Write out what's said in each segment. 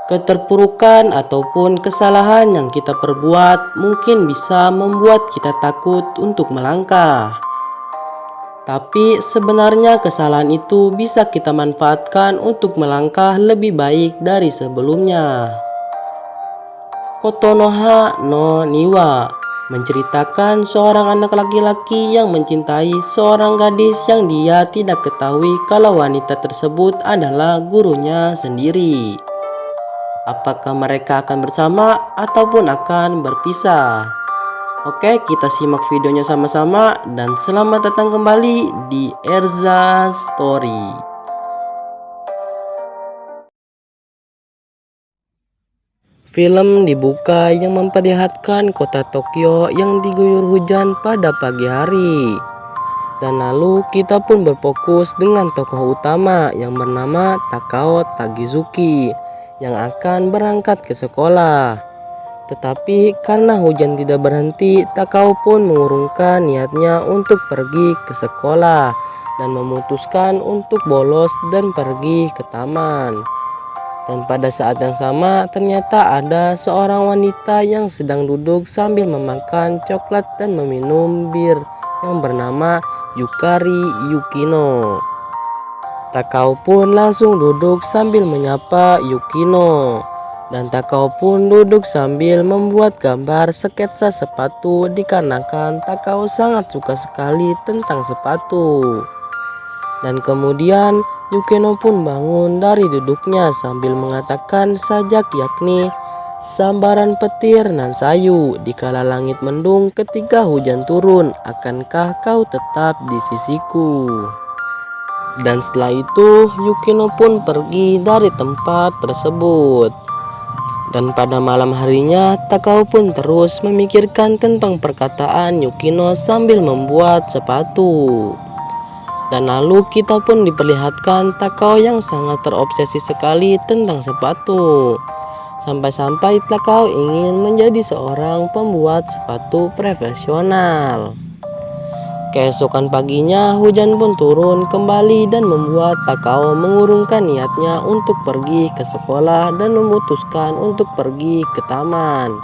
Keterpurukan ataupun kesalahan yang kita perbuat mungkin bisa membuat kita takut untuk melangkah. Tapi sebenarnya kesalahan itu bisa kita manfaatkan untuk melangkah lebih baik dari sebelumnya. Kotonoha no Niwa menceritakan seorang anak laki-laki yang mencintai seorang gadis yang dia tidak ketahui kalau wanita tersebut adalah gurunya sendiri. Apakah mereka akan bersama ataupun akan berpisah? Oke, kita simak videonya sama-sama dan selamat datang kembali di Erza Story. Film dibuka yang memperlihatkan kota Tokyo yang diguyur hujan pada pagi hari. Dan lalu kita pun berfokus dengan tokoh utama yang bernama Takao Tagizuki yang akan berangkat ke sekolah. Tetapi karena hujan tidak berhenti, Takao pun mengurungkan niatnya untuk pergi ke sekolah dan memutuskan untuk bolos dan pergi ke taman. Dan pada saat yang sama ternyata ada seorang wanita yang sedang duduk sambil memakan coklat dan meminum bir yang bernama Yukari Yukino. Takao pun langsung duduk sambil menyapa Yukino. Dan Takao pun duduk sambil membuat gambar sketsa sepatu dikarenakan Takao sangat suka sekali tentang sepatu. Dan kemudian Yukino pun bangun dari duduknya sambil mengatakan sajak, yakni sambaran petir nan sayu dikala langit mendung ketika hujan turun, akankah kau tetap di sisiku? Dan setelah itu Yukino pun pergi dari tempat tersebut. Dan pada malam harinya Takao pun terus memikirkan tentang perkataan Yukino sambil membuat sepatu. Dan lalu kita pun diperlihatkan Takao yang sangat terobsesi sekali tentang sepatu. Sampai-sampai Takao ingin menjadi seorang pembuat sepatu profesional. Keesokan paginya hujan pun turun kembali dan membuat Takao mengurungkan niatnya untuk pergi ke sekolah dan memutuskan untuk pergi ke taman.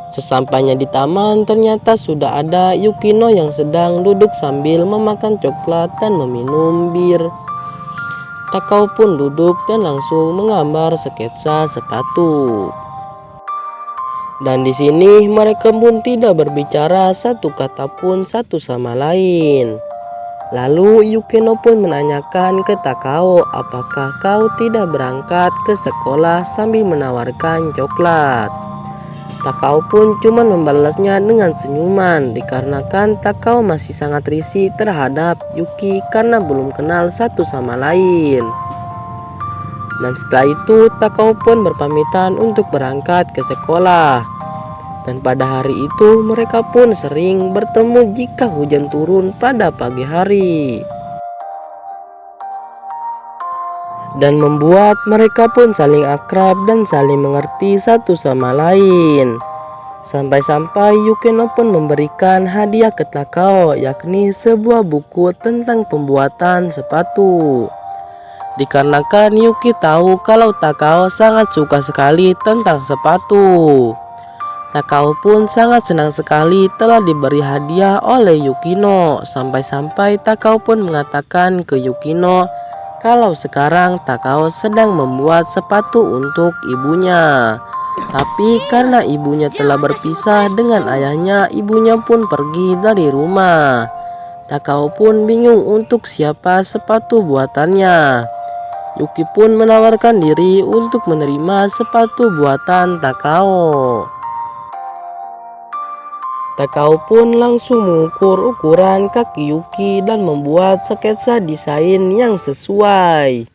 Sesampainya di taman ternyata sudah ada Yukino yang sedang duduk sambil memakan coklat dan meminum bir. Takao pun duduk dan langsung menggambar sketsa sepatu. Dan di sini mereka pun tidak berbicara satu kata pun satu sama lain. Lalu Yukino pun menanyakan ke Takao, apakah kau tidak berangkat ke sekolah sambil menawarkan coklat. Takao pun cuma membalasnya dengan senyuman dikarenakan Takao masih sangat risih terhadap Yuki karena belum kenal satu sama lain. Dan setelah itu Takao pun berpamitan untuk berangkat ke sekolah. Dan pada hari itu mereka pun sering bertemu jika hujan turun pada pagi hari. Dan membuat mereka pun saling akrab dan saling mengerti satu sama lain. Sampai-sampai Yukino pun memberikan hadiah ke Takao, yakni sebuah buku tentang pembuatan sepatu. Dikarenakan Yuki tahu kalau Takao sangat suka sekali tentang sepatu. Takao pun sangat senang sekali telah diberi hadiah oleh Yukino. Sampai-sampai Takao pun mengatakan ke Yukino kalau sekarang Takao sedang membuat sepatu untuk ibunya. Tapi karena ibunya telah berpisah dengan ayahnya, ibunya pun pergi dari rumah. Takao pun bingung untuk siapa sepatu buatannya. Yuki pun menawarkan diri untuk menerima sepatu buatan Takao. Takao pun langsung mengukur ukuran kaki Yuki dan membuat sketsa desain yang sesuai.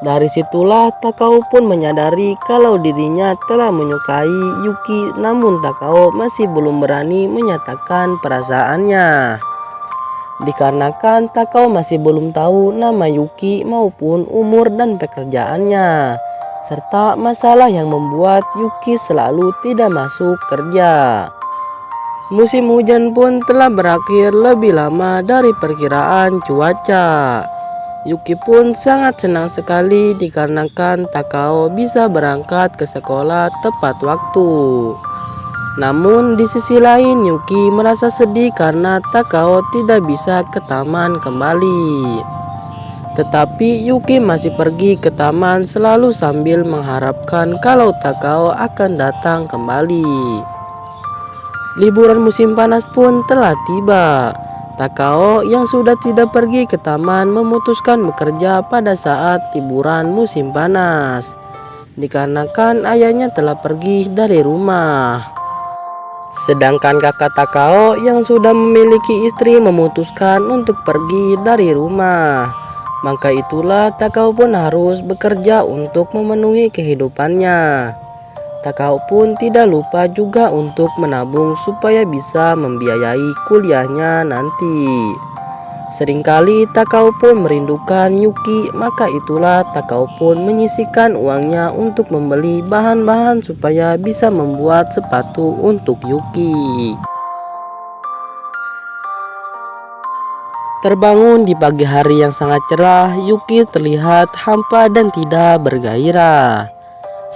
Dari situlah Takao pun menyadari kalau dirinya telah menyukai Yuki, namun Takao masih belum berani menyatakan perasaannya. Dikarenakan Takao masih belum tahu nama Yuki maupun umur dan pekerjaannya, serta masalah yang membuat Yuki selalu tidak masuk kerja. Musim hujan pun telah berakhir lebih lama dari perkiraan cuaca. Yuki pun sangat senang sekali dikarenakan Takao bisa berangkat ke sekolah tepat waktu. Namun di sisi lain Yuki merasa sedih karena Takao tidak bisa ke taman kembali. Tetapi Yuki masih pergi ke taman selalu sambil mengharapkan kalau Takao akan datang kembali. Liburan musim panas pun telah tiba. Takao yang sudah tidak pergi ke taman memutuskan bekerja pada saat liburan musim panas, dikarenakan ayahnya telah pergi dari rumah. Sedangkan kakak Takao yang sudah memiliki istri memutuskan untuk pergi dari rumah. Maka itulah Takao pun harus bekerja untuk memenuhi kehidupannya. Takao pun tidak lupa juga untuk menabung supaya bisa membiayai kuliahnya nanti. Seringkali Takao pun merindukan Yuki, maka itulah Takao pun menyisihkan uangnya untuk membeli bahan-bahan supaya bisa membuat sepatu untuk Yuki. Terbangun di pagi hari yang sangat cerah, Yuki terlihat hampa dan tidak bergairah.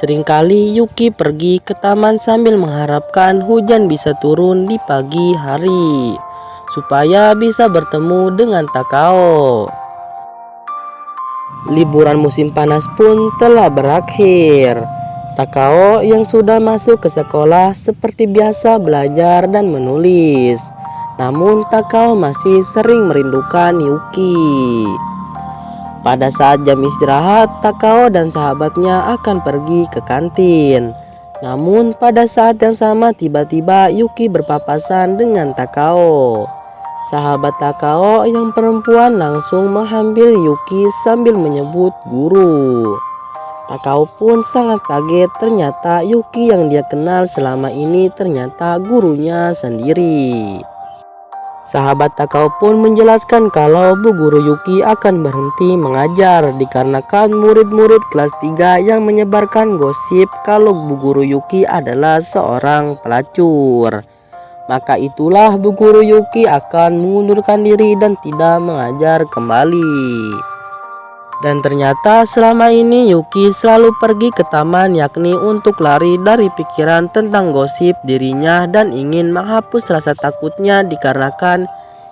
Seringkali Yuki pergi ke taman sambil mengharapkan hujan bisa turun di pagi hari, supaya bisa bertemu dengan Takao. Liburan musim panas pun telah berakhir. Takao yang sudah masuk ke sekolah seperti biasa belajar dan menulis. Namun Takao masih sering merindukan Yuki. Pada saat jam istirahat, Takao dan sahabatnya akan pergi ke kantin. Namun pada saat yang sama tiba-tiba Yuki berpapasan dengan Takao. Sahabat Takao yang perempuan langsung menghampiri Yuki sambil menyebut guru. Takao pun sangat kaget, ternyata Yuki yang dia kenal selama ini ternyata gurunya sendiri. Sahabat Takao pun menjelaskan kalau Bu Guru Yuki akan berhenti mengajar dikarenakan murid-murid kelas 3 yang menyebarkan gosip kalau Bu Guru Yuki adalah seorang pelacur. Maka itulah Bu Guru Yuki akan mengundurkan diri dan tidak mengajar kembali. Dan ternyata selama ini Yuki selalu pergi ke taman yakni untuk lari dari pikiran tentang gosip dirinya dan ingin menghapus rasa takutnya dikarenakan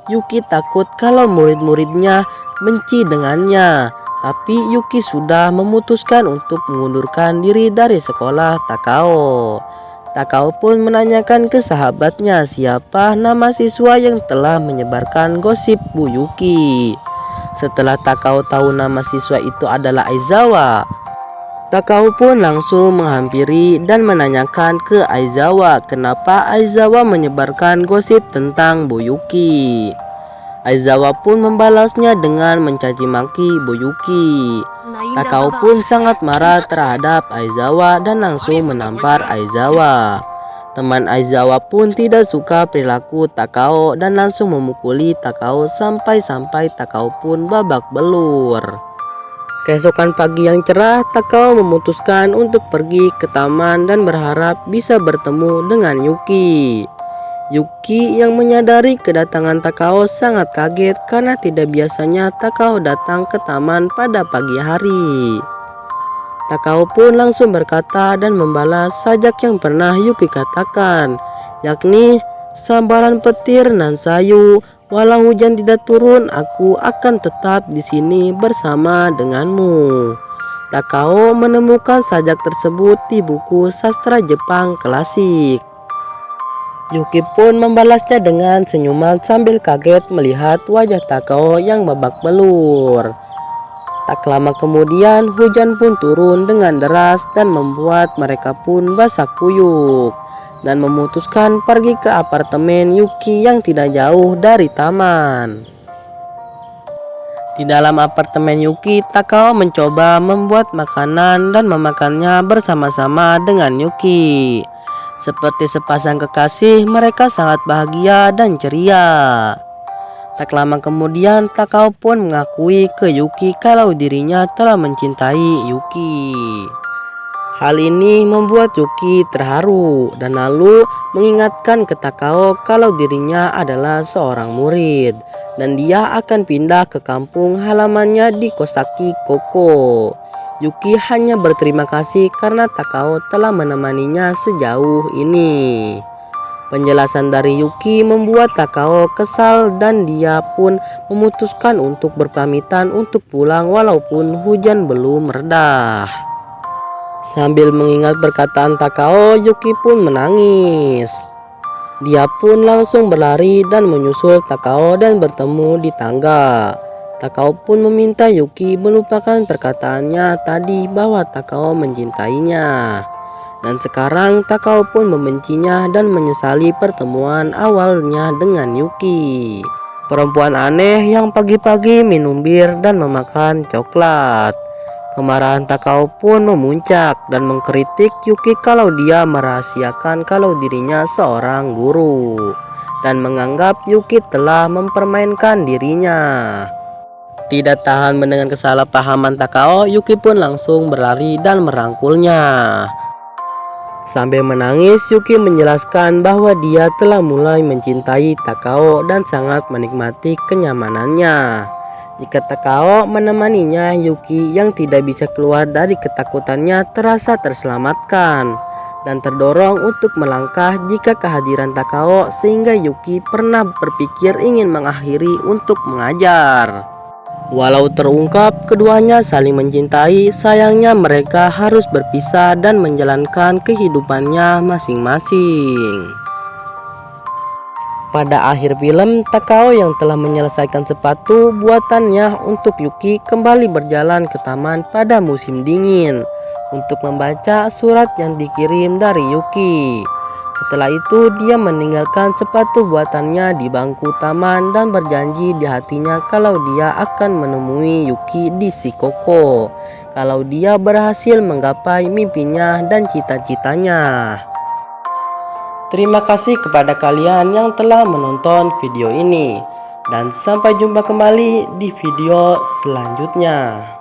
Yuki takut kalau murid-muridnya benci dengannya. Tapi Yuki sudah memutuskan untuk mengundurkan diri dari sekolah Takao. Takao pun menanyakan ke sahabatnya siapa nama siswa yang telah menyebarkan gosip Bu Yuki. Setelah Takao tahu nama siswa itu adalah Aizawa, Takao pun langsung menghampiri dan menanyakan ke Aizawa kenapa Aizawa menyebarkan gosip tentang Bu Yuki. Aizawa pun membalasnya dengan mencaci maki Bu Yuki. Takao pun sangat marah terhadap Aizawa dan langsung menampar Aizawa. Teman Aizawa pun tidak suka perilaku Takao dan langsung memukuli Takao sampai Takao pun babak belur. Keesokan pagi yang cerah, Takao memutuskan untuk pergi ke taman dan berharap bisa bertemu dengan Yuki. Yuki yang menyadari kedatangan Takao sangat kaget karena tidak biasanya Takao datang ke taman pada pagi hari. Takao pun langsung berkata dan membalas sajak yang pernah Yuki katakan, yakni sambaran petir nan sayu, walau hujan tidak turun, aku akan tetap di sini bersama denganmu. Takao menemukan sajak tersebut di buku sastra Jepang klasik. Yuki pun membalasnya dengan senyuman sambil kaget melihat wajah Takao yang babak belur. Tak lama kemudian hujan pun turun dengan deras dan membuat mereka pun basah kuyup dan memutuskan pergi ke apartemen Yuki yang tidak jauh dari taman. Di dalam apartemen Yuki, Takao mencoba membuat makanan dan memakannya bersama-sama dengan Yuki. Seperti sepasang kekasih, mereka sangat bahagia dan ceria. Tak lama kemudian Takao pun mengakui ke Yuki kalau dirinya telah mencintai Yuki. Hal ini membuat Yuki terharu dan lalu mengingatkan ke Takao kalau dirinya adalah seorang murid dan dia akan pindah ke kampung halamannya di Kosaki Koko. Yuki hanya berterima kasih karena Takao telah menemaninya sejauh ini. Penjelasan dari Yuki membuat Takao kesal dan dia pun memutuskan untuk berpamitan untuk pulang walaupun hujan belum mereda. Sambil mengingat perkataan Takao, Yuki pun menangis. Dia pun langsung berlari dan menyusul Takao dan bertemu di tangga. Takao pun meminta Yuki melupakan perkataannya tadi bahwa Takao mencintainya. Dan sekarang Takao pun membencinya dan menyesali pertemuan awalnya dengan Yuki. Perempuan aneh yang pagi-pagi minum bir dan memakan coklat. Kemarahan Takao pun memuncak dan mengkritik Yuki kalau dia merahasiakan kalau dirinya seorang guru dan menganggap Yuki telah mempermainkan dirinya. Tidak tahan mendengar kesalahpahaman Takao, Yuki pun langsung berlari dan merangkulnya. Sambil menangis, Yuki menjelaskan bahwa dia telah mulai mencintai Takao dan sangat menikmati kenyamanannya. Jika Takao menemaninya, Yuki yang tidak bisa keluar dari ketakutannya terasa terselamatkan dan terdorong untuk melangkah jika kehadiran Takao, sehingga Yuki pernah berpikir ingin mengakhiri untuk mengajar. Walau terungkap keduanya saling mencintai, sayangnya mereka harus berpisah dan menjalankan kehidupannya masing-masing. Pada akhir film, Takao yang telah menyelesaikan sepatu buatannya untuk Yuki kembali berjalan ke taman pada musim dingin untuk membaca surat yang dikirim dari Yuki. Setelah itu dia meninggalkan sepatu buatannya di bangku taman dan berjanji di hatinya kalau dia akan menemui Yuki di Shikoku kalau dia berhasil menggapai mimpinya dan cita-citanya. Terima kasih kepada kalian yang telah menonton video ini dan sampai jumpa kembali di video selanjutnya.